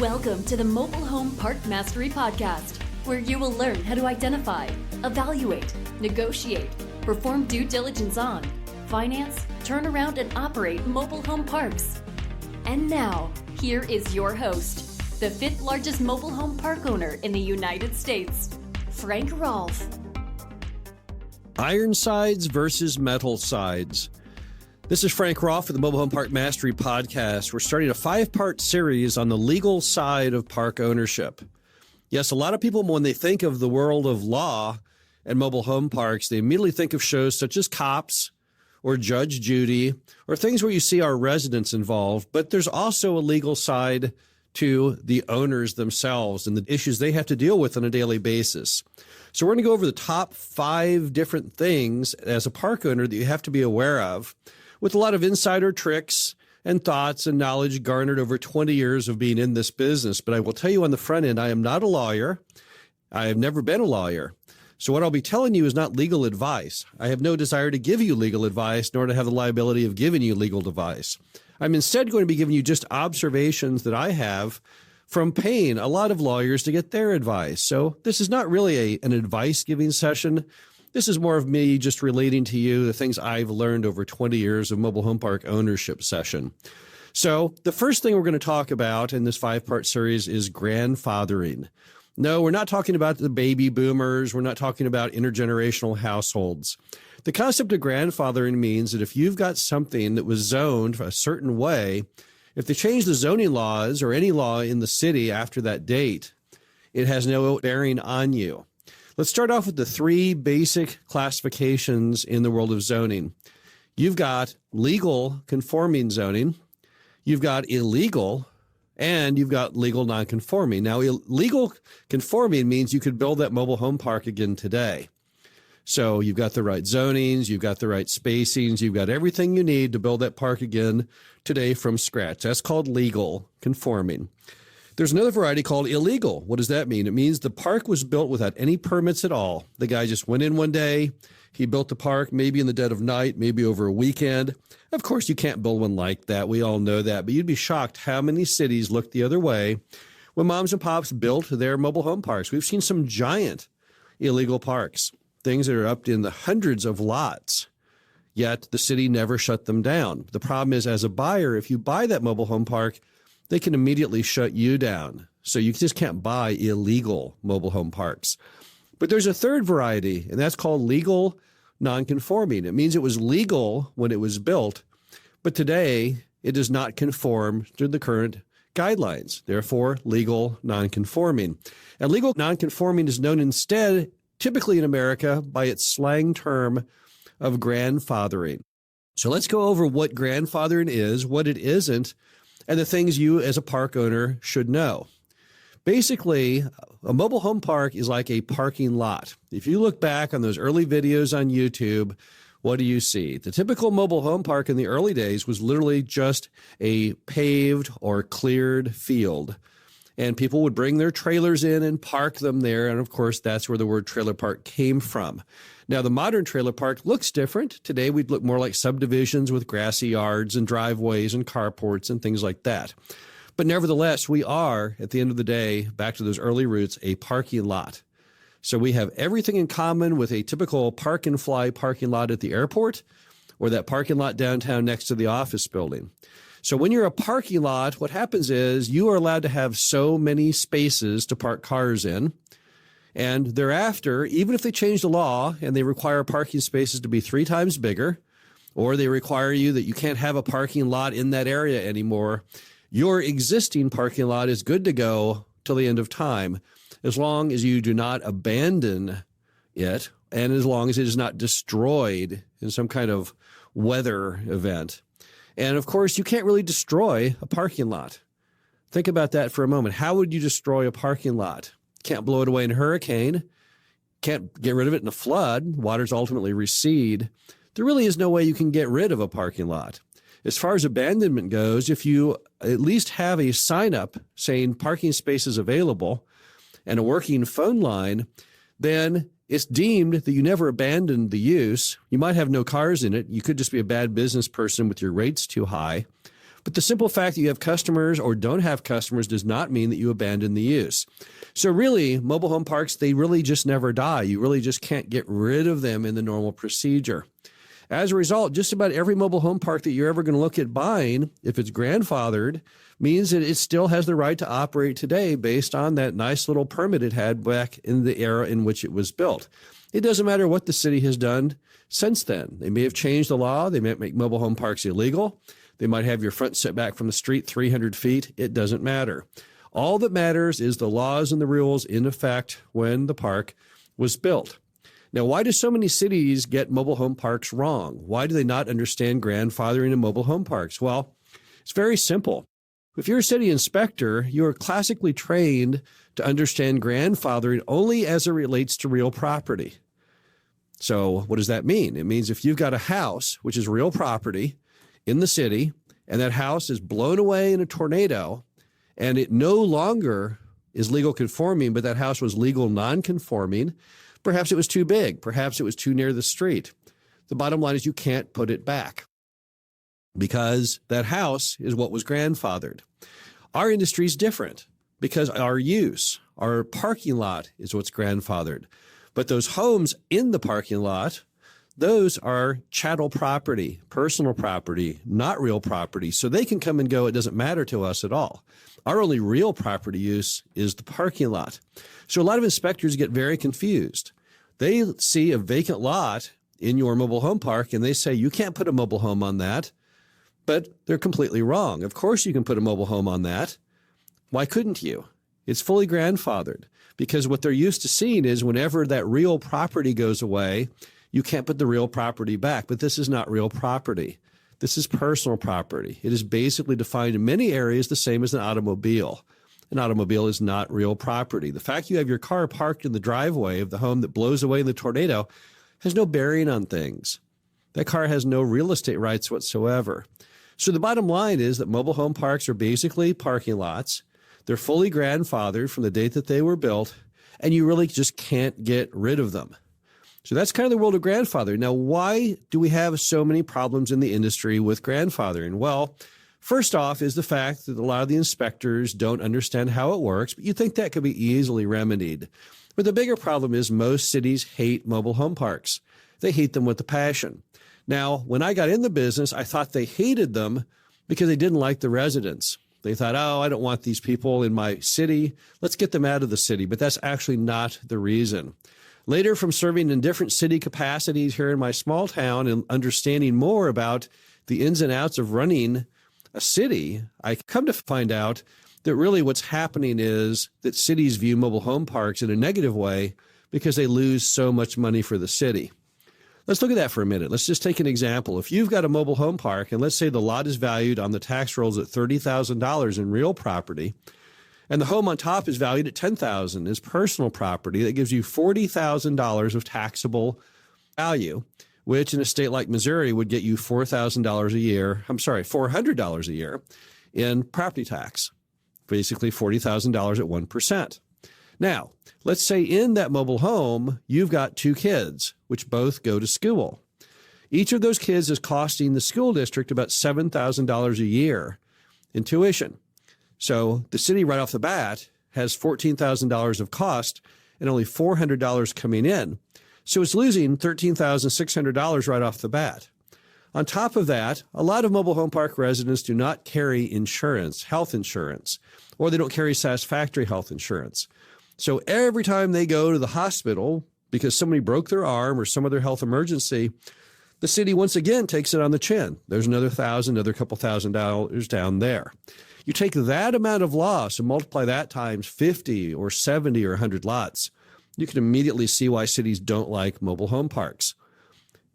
Welcome to the Mobile Home Park Mastery Podcast, where you will learn how to identify, evaluate, negotiate, perform due diligence on, finance, turn around, and operate mobile home parks. And now, here is your host, the fifth largest mobile home park owner in the United States, Frank Rolfe. Ironsides versus metal sides. This is Frank Rolfe with the Mobile Home Park Mastery Podcast. We're starting a 5-part series on the legal side of park ownership. Yes, a lot of people, when they think of the world of law and mobile home parks, they immediately think of shows such as Cops or Judge Judy or things where you see our residents involved. But there's also a legal side to the owners themselves and the issues they have to deal with on a daily basis. So we're going to go over the top 5 different things as a park owner that you have to be aware of, with a lot of insider tricks and thoughts and knowledge garnered over 20 years of being in this business. But I will tell you on the front end, I am not a lawyer. I have never been a lawyer. So what I'll be telling you is not legal advice. I have no desire to give you legal advice, nor to have the liability of giving you legal advice. I'm instead going to be giving you just observations that I have from paying a lot of lawyers to get their advice. So this is not really an advice-giving session. This is more of me just relating to you the things I've learned over 20 years of mobile home park ownership session. So the first thing we're going to talk about in this 5-part series is grandfathering. No, we're not talking about the baby boomers. We're not talking about intergenerational households. The concept of grandfathering means that if you've got something that was zoned a certain way, if they change the zoning laws or any law in the city after that date, it has no bearing on you. Let's start off with the 3 basic classifications in the world of zoning. You've got legal conforming zoning, you've got illegal, and you've got legal non-conforming. Now, illegal conforming means you could build that mobile home park again today. So you've got the right zonings, you've got the right spacings, you've got everything you need to build that park again today from scratch. That's called legal conforming. There's another variety called illegal. What does that mean? It means the park was built without any permits at all. The guy just went in one day, he built the park, maybe in the dead of night, maybe over a weekend. Of course, you can't build one like that. We all know that. But you'd be shocked how many cities look the other way when moms and pops built their mobile home parks. We've seen some giant illegal parks, things that are up in the hundreds of lots, yet the city never shut them down. The problem is, as a buyer, if you buy that mobile home park, they can immediately shut you down. So you just can't buy illegal mobile home parks. But there's a third variety, and that's called legal non-conforming. It means it was legal when it was built, but today it does not conform to the current guidelines. Therefore, legal non-conforming. And legal non-conforming is known instead, typically in America, by its slang term of grandfathering. So let's go over what grandfathering is, what it isn't, and the things you as a park owner should know. Basically, a mobile home park is like a parking lot. If you look back on those early videos on YouTube, what do you see? The typical mobile home park in the early days was literally just a paved or cleared field. And people would bring their trailers in and park them there. And of course, that's where the word trailer park came from. Now, the modern trailer park looks different. Today, we'd look more like subdivisions with grassy yards and driveways and carports and things like that. But nevertheless, we are, at the end of the day, back to those early roots, a parking lot. So we have everything in common with a typical park and fly parking lot at the airport or that parking lot downtown next to the office building. So when you're a parking lot, what happens is you are allowed to have so many spaces to park cars in. And thereafter, even if they change the law and they require parking spaces to be 3 times bigger, or they require you that you can't have a parking lot in that area anymore, your existing parking lot is good to go till the end of time, as long as you do not abandon it and as long as it is not destroyed in some kind of weather event. And of course, you can't really destroy a parking lot. Think about that for a moment. How would you destroy a parking lot? Can't blow it away in a hurricane. Can't get rid of it in a flood. Waters ultimately recede. There really is no way you can get rid of a parking lot. As far as abandonment goes, if you at least have a sign up saying parking spaces available and a working phone line, then it's deemed that you never abandoned the use. You might have no cars in it. You could just be a bad business person with your rates too high. But the simple fact that you have customers or don't have customers does not mean that you abandon the use. So really, mobile home parks, they really just never die. You really just can't get rid of them in the normal procedure. As a result, just about every mobile home park that you're ever going to look at buying, if it's grandfathered, means that it still has the right to operate today based on that nice little permit it had back in the era in which it was built. It doesn't matter what the city has done since then. They may have changed the law. They might make mobile home parks illegal. They might have your front setback from the street 300 feet. It doesn't matter. All that matters is the laws and the rules in effect when the park was built. Now, why do so many cities get mobile home parks wrong? Why do they not understand grandfathering in mobile home parks? Well, it's very simple. If you're a city inspector, you are classically trained to understand grandfathering only as it relates to real property. So what does that mean? It means if you've got a house, which is real property in the city, and that house is blown away in a tornado, and it no longer is legal conforming, but that house was legal non-conforming, perhaps it was too big, perhaps it was too near the street. The bottom line is you can't put it back because that house is what was grandfathered. Our industry is different because our use, our parking lot is what's grandfathered. But those homes in the parking lot, those are chattel property, personal property, not real property. So they can come and go. It doesn't matter to us at all. Our only real property use is the parking lot. So a lot of inspectors get very confused. They see a vacant lot in your mobile home park and they say, you can't put a mobile home on that. But they're completely wrong. Of course you can put a mobile home on that. Why couldn't you? It's fully grandfathered because what they're used to seeing is whenever that real property goes away, you can't put the real property back. But this is not real property. This is personal property. It is basically defined in many areas the same as an automobile. An automobile is not real property. The fact you have your car parked in the driveway of the home that blows away in the tornado has no bearing on things. That car has no real estate rights whatsoever. So the bottom line is that mobile home parks are basically parking lots. They're fully grandfathered from the date that they were built, and you really just can't get rid of them. So that's kind of the world of grandfathering. Now, why do we have so many problems in the industry with grandfathering? Well, first off is the fact that a lot of the inspectors don't understand how it works, but you think that could be easily remedied. But the bigger problem is most cities hate mobile home parks. They hate them with a passion. Now, when I got in the business, I thought they hated them because they didn't like the residents. They thought, oh, I don't want these people in my city. Let's get them out of the city. But that's actually not the reason. Later, from serving in different city capacities here in my small town and understanding more about the ins and outs of running a city, I come to find out that really what's happening is that cities view mobile home parks in a negative way because they lose so much money for the city. Let's look at that for a minute. Let's just take an example. If you've got a mobile home park, and let's say the lot is valued on the tax rolls at $30,000 in real property, and the home on top is valued at $10,000 as personal property, that gives you $40,000 of taxable value, which in a state like Missouri would get you $400 a year in property tax, basically $40,000 at 1%. Now, let's say in that mobile home, you've got two kids, which both go to school. Each of those kids is costing the school district about $7,000 a year in tuition. So the city right off the bat has $14,000 of cost and only $400 coming in. So it's losing $13,600 right off the bat. On top of that, a lot of mobile home park residents do not carry insurance, health insurance, or they don't carry satisfactory health insurance. So every time they go to the hospital because somebody broke their arm or some other health emergency, the city once again takes it on the chin. There's another couple $1,000 down there. You take that amount of loss and multiply that times 50 or 70 or 100 lots, you can immediately see why cities don't like mobile home parks.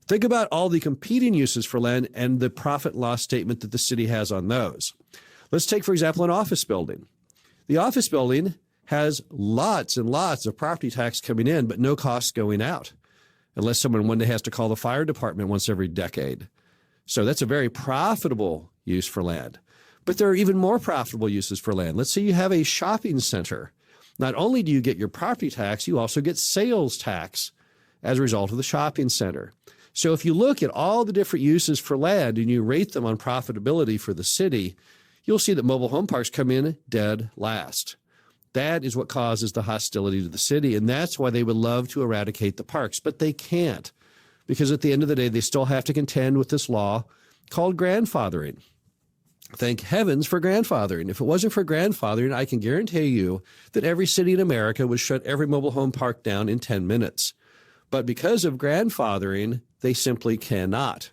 Think about all the competing uses for land and the profit and loss statement that the city has on those. Let's take, for example, an office building. The office building has lots and lots of property tax coming in, but no costs going out, unless someone one day has to call the fire department once every decade. So that's a very profitable use for land. But there are even more profitable uses for land. Let's say you have a shopping center. Not only do you get your property tax, you also get sales tax as a result of the shopping center. So if you look at all the different uses for land and you rate them on profitability for the city, you'll see that mobile home parks come in dead last. That is what causes the hostility to the city, and that's why they would love to eradicate the parks, but they can't, because at the end of the day, they still have to contend with this law called grandfathering. Thank heavens for grandfathering. If it wasn't for grandfathering, I can guarantee you that every city in America would shut every mobile home park down in 10 minutes. But because of grandfathering, they simply cannot.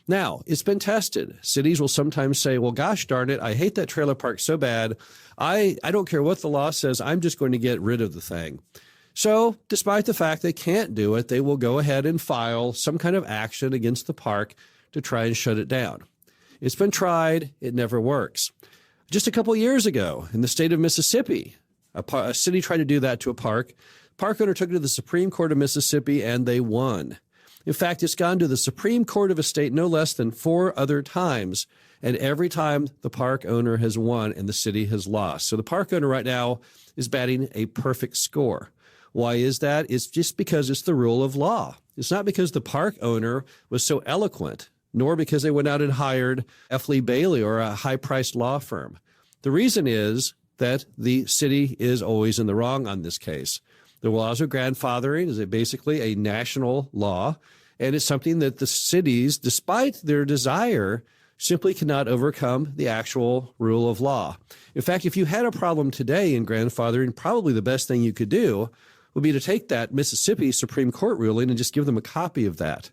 Now, it's been tested. Cities will sometimes say, well, gosh darn it, I hate that trailer park so bad. I don't care what the law says. I'm just going to get rid of the thing. So despite the fact they can't do it, they will go ahead and file some kind of action against the park to try and shut it down. It's been tried. It never works. Just a couple of years ago in the state of Mississippi, a city tried to do that to a park. Park owner took it to the Supreme Court of Mississippi, and they won. In fact, it's gone to the Supreme Court of a state no less than 4 other times, and every time the park owner has won and the city has lost. So the park owner right now is batting a perfect score. Why is that? It's just because it's the rule of law. It's not because the park owner was so eloquent, nor because they went out and hired F. Lee Bailey or a high-priced law firm. The reason is that the city is always in the wrong on this case. The laws of grandfathering is basically a national law, and it's something that the cities, despite their desire, simply cannot overcome the actual rule of law. In fact, if you had a problem today in grandfathering, probably the best thing you could do would be to take that Mississippi Supreme Court ruling and just give them a copy of that.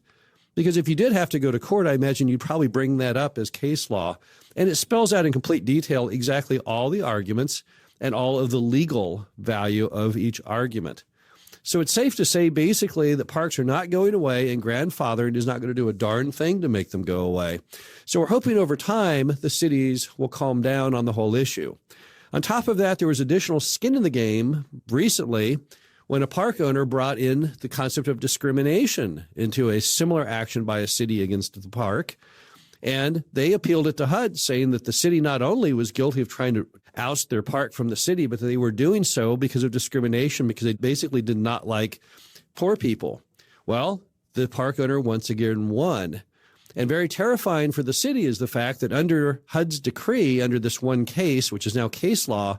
Because if you did have to go to court, I imagine you'd probably bring that up as case law. And it spells out in complete detail exactly all the arguments and all of the legal value of each argument. So it's safe to say basically that parks are not going away and grandfathering is not going to do a darn thing to make them go away. So we're hoping over time the cities will calm down on the whole issue. On top of that, there was additional skin in the game recently when a park owner brought in the concept of discrimination into a similar action by a city against the park. And they appealed it to HUD, saying that the city not only was guilty of trying to oust their park from the city, but they were doing so because of discrimination, because they basically did not like poor people. Well, the park owner once again won. And very terrifying for the city is the fact that under HUD's decree, under this one case, which is now case law,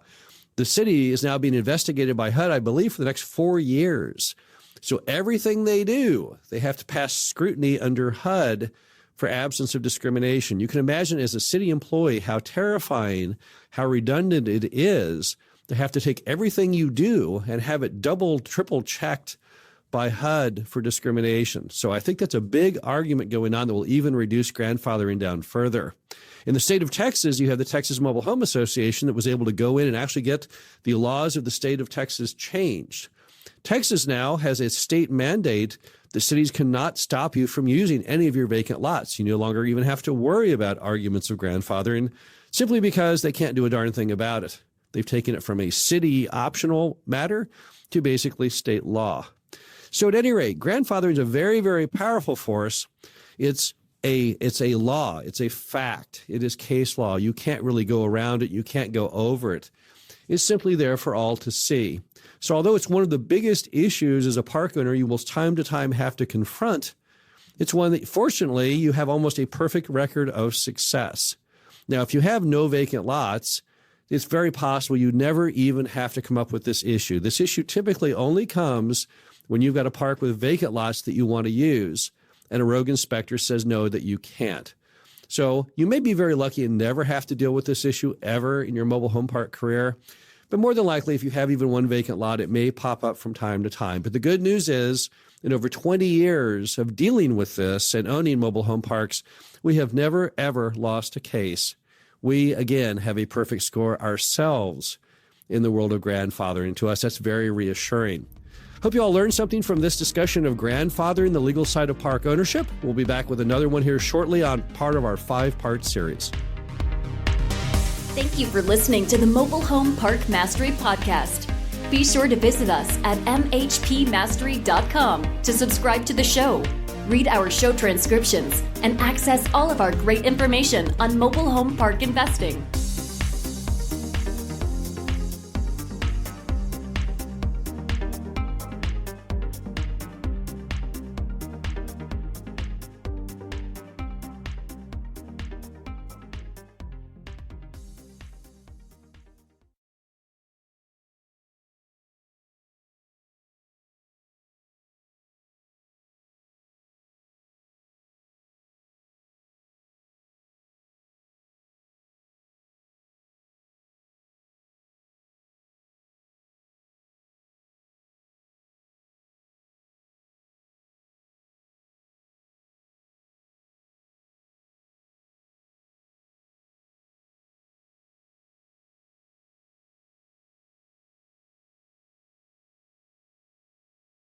the city is now being investigated by HUD, I believe, for the next 4 years. So everything they do, they have to pass scrutiny under HUD for absence of discrimination. You can imagine as a city employee how terrifying, how redundant it is to have to take everything you do and have it double, triple checked by HUD for discrimination. So I think that's a big argument going on that will even reduce grandfathering down further. In the state of Texas, you have the Texas Mobile Home Association that was able to go in and actually get the laws of the state of Texas changed. Texas now has a state mandate that cities cannot stop you from using any of your vacant lots. You no longer even have to worry about arguments of grandfathering simply because they can't do a darn thing about it. They've taken it from a city optional matter to basically state law. So at any rate, grandfathering is a very, very powerful force. It's a law. It's a fact. It is case law. You can't really go around it. You can't go over it. It's simply there for all to see. So although it's one of the biggest issues as a park owner you will time to time have to confront, it's one that fortunately you have almost a perfect record of success. Now, if you have no vacant lots, it's very possible you never even have to come up with this issue. This issue typically only comes when you've got a park with vacant lots that you want to use, and a rogue inspector says no, that you can't. So you may be very lucky and never have to deal with this issue ever in your mobile home park career. But more than likely, if you have even one vacant lot, it may pop up from time to time. But the good news is, in over 20 years of dealing with this and owning mobile home parks, we have never, ever lost a case. We, again, have a perfect score ourselves in the world of grandfathering. To us, that's very reassuring. Hope you all learned something from this discussion of grandfathering, the legal side of park ownership. We'll be back with another one here shortly on part of our 5-part series. Thank you for listening to the Mobile Home Park Mastery Podcast. Be sure to visit us at mhpmastery.com to subscribe to the show, read our show transcriptions, and access all of our great information on mobile home park investing.